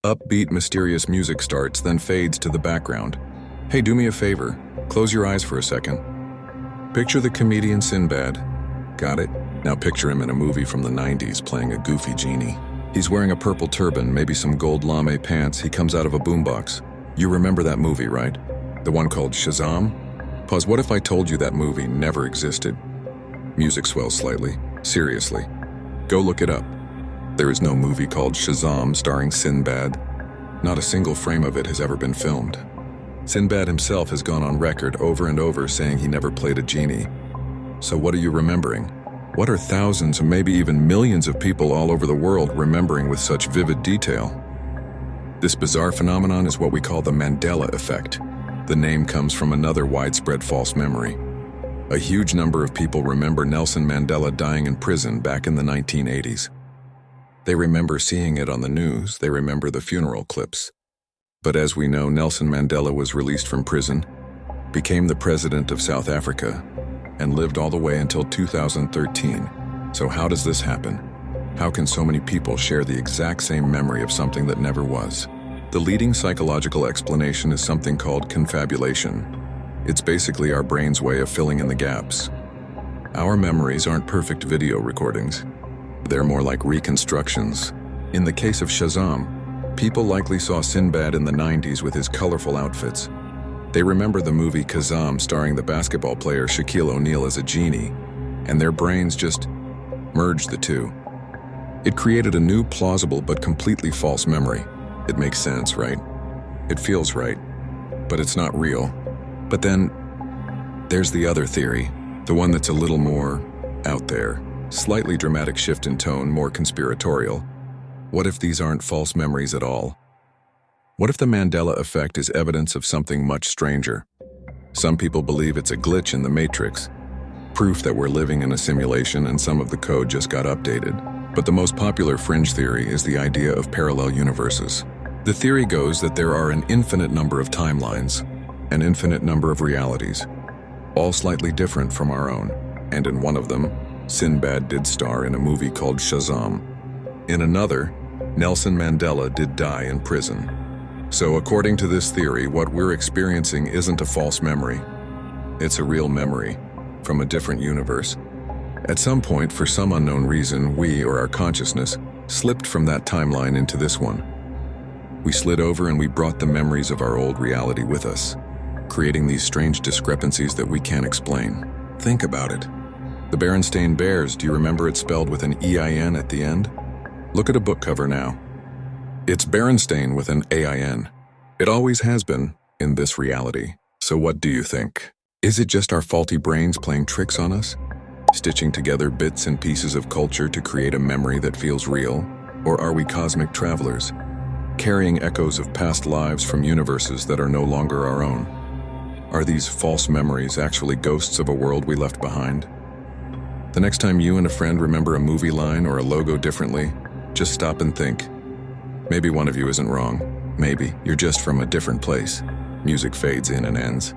Upbeat, mysterious music starts, then fades to the background. Hey, do me a favor. Close your eyes for a second. Picture the comedian Sinbad. Got it? Now picture him in a movie from the 90s playing a goofy genie. He's wearing a purple turban, maybe some gold lame pants. He comes out of a boombox. You remember that movie, right? The one called Shazam? Pause. What if I told you that movie never existed? Music swells slightly. Seriously. Go look it up. There is no movie called Shazam starring Sinbad. Not a single frame of it has ever been filmed. Sinbad himself has gone on record over and over saying he never played a genie. So what are you remembering? What are thousands and maybe even millions of people all over the world remembering with such vivid detail? This bizarre phenomenon is what we call the Mandela Effect. The name comes from another widespread false memory. A huge number of people remember Nelson Mandela dying in prison back in the 1980s. They remember seeing it on the news, they remember the funeral clips. But as we know, Nelson Mandela was released from prison, became the president of South Africa, and lived all the way until 2013. So how does this happen? How can so many people share the exact same memory of something that never was? The leading psychological explanation is something called confabulation. It's basically our brain's way of filling in the gaps. Our memories aren't perfect video recordings. They're more like reconstructions. In the case of Shazam, people likely saw Sinbad in the 90s with his colorful outfits. They remember the movie Kazam starring the basketball player Shaquille O'Neal as a genie, and their brains just merged the two. It created a new, plausible, but completely false memory. It makes sense, right? It feels right, but it's not real. But then, there's the other theory, the one that's a little more out there. Slightly dramatic shift in tone, more conspiratorial. What if these aren't false memories at all? What if the Mandela Effect is evidence of something much stranger? Some people believe it's a glitch in the Matrix, proof that we're living in a simulation and some of the code just got updated. But the most popular fringe theory is the idea of parallel universes. The theory goes that there are an infinite number of timelines, an infinite number of realities, all slightly different from our own, and in one of them, Sinbad did star in a movie called Shazam. In another, Nelson Mandela did die in prison. So according to this theory, what we're experiencing isn't a false memory. It's a real memory from a different universe. At some point, for some unknown reason, we, or our consciousness, slipped from that timeline into this one. We slid over and we brought the memories of our old reality with us, creating these strange discrepancies that we can't explain. Think about it. The Berenstain Bears, do you remember it spelled with an E-I-N at the end? Look at a book cover now. It's Berenstain with an A-I-N. It always has been in this reality. So what do you think? Is it just our faulty brains playing tricks on us? Stitching together bits and pieces of culture to create a memory that feels real? Or are we cosmic travelers, carrying echoes of past lives from universes that are no longer our own? Are these false memories actually ghosts of a world we left behind? The next time you and a friend remember a movie line or a logo differently, just stop and think. Maybe one of you isn't wrong. Maybe you're just from a different place. Music fades in and ends.